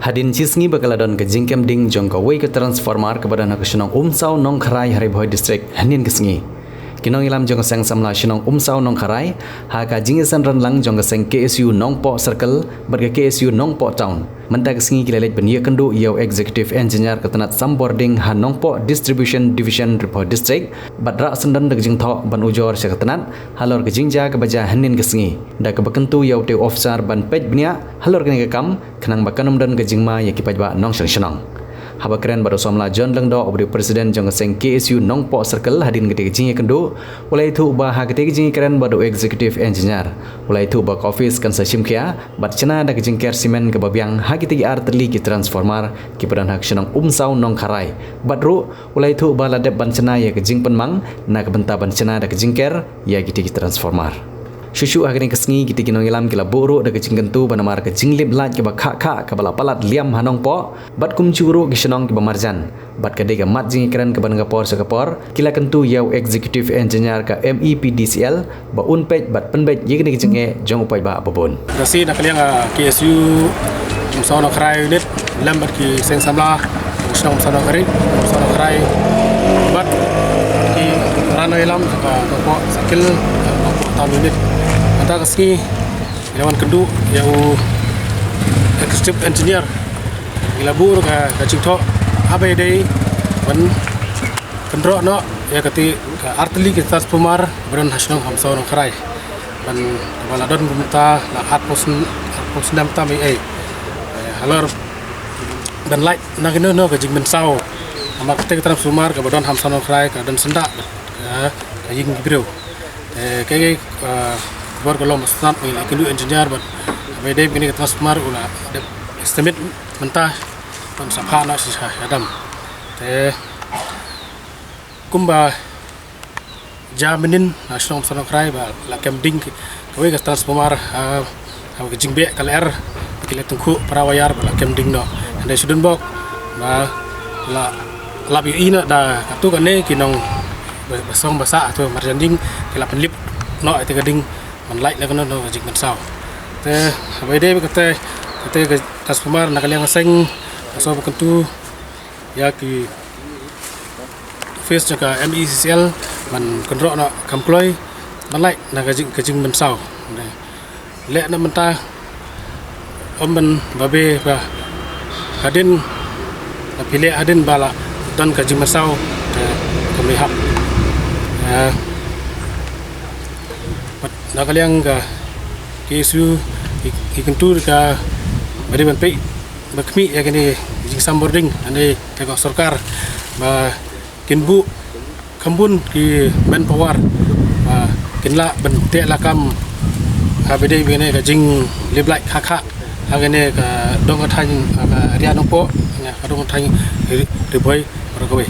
Hadin cisngi bakaladon ke jingkem ding jong ka wei ke transformer kepada nak senong umsau nong kharai hari boy district hanin kesngi. Kinong ilam jong seng samla senong umsau nong kharai ha ka jingisan ran lang jong seng KSU nong po circle berge KSU nong po town. Mentag kesngi kilalet benia kendu yau executive engineer ketenat sambording ha nong po distribution division report district badra sendan deg jing tho ban ujor se ketenat halor ke jingja ke baja hanin kesngi. Da ke bekentu yau te officer ban pej benia halor ke kam kenang bakanum dan ke jingma ya kipaj ba nong senong. Haba keren baru somla John Lengdo obri presiden jong seng KSU nong po circle hadin gede jingi kendu ulai thu ba ha gede jingi keren baru executive engineer ulai thu ba office kan sa simkia bat chana da jing ker simen ke babiang ha gede ar terli ki transformer ki peran hak senong umsau nong kharai batru ulai thu ba ladep ban chana ya ke jing penmang na ke benta ban chana da jing ker ya gede ki transformer Shushu agni kesngi kita kinong ilam kila buru da kecing gentu banamar ke jinglip lat ke bakha kha ke bala palat liam hanong po bat kum curu ke senong ke bamarjan bat ke dega mat jingi keren ke ban gapor sekapor kila kentu yau executive engineer ke MEPDCL ba unpej bat penbej yegni kecenge jong upai ba babon Rasi nak liang KSU umsau nak rai unit lam bat ki seng samla senong umsau nak rai bat ki rano ilam ka po sakil tahun unit ada keski lawan kendu yau executive engineer ilabur ka cingtho abai dei ban kendro no ya kati ka artli ki transformer beron hasnong hamsau nong kharai ban baladon gumta la atpos nam ta mai halor dan light nagino no ka jing men sau ama kate transformer ka badon hamsau nong kharai ka dan senda ka ying biro kayak buat kalau masnat mengenai kendu engineer buat beda begini transformer ulah estimate mentah dan sapha nak sih adam kumba jaminin nasional sanok rai ba la camping kau ke transformer ke jingbe kaler kita tunggu para wayar ba la camping no anda sudah bok ba la bi ina da katu kane kinong basong basa atau marjanding kila penlip no itu gading menlait lah kena no jing mensau te abai dei kate ke transformer nak liang seng so bekentu ya ki face jaga MECCL man kontrol no kamploi menlait nak jing mensau lek na mentah omben babe ba hadin pilih hadin bala dan ke jing mensau kami hap nak kalian ke KSU ikentur ke beri bantai bakmi ya kini jing sambording ane ke sorkar ba kinbu kambun ki manpower ba kinla bente lakam abede bene ke jing liblai khakha agane ke dong thang ria nongpo nya dong thang riboi rokowe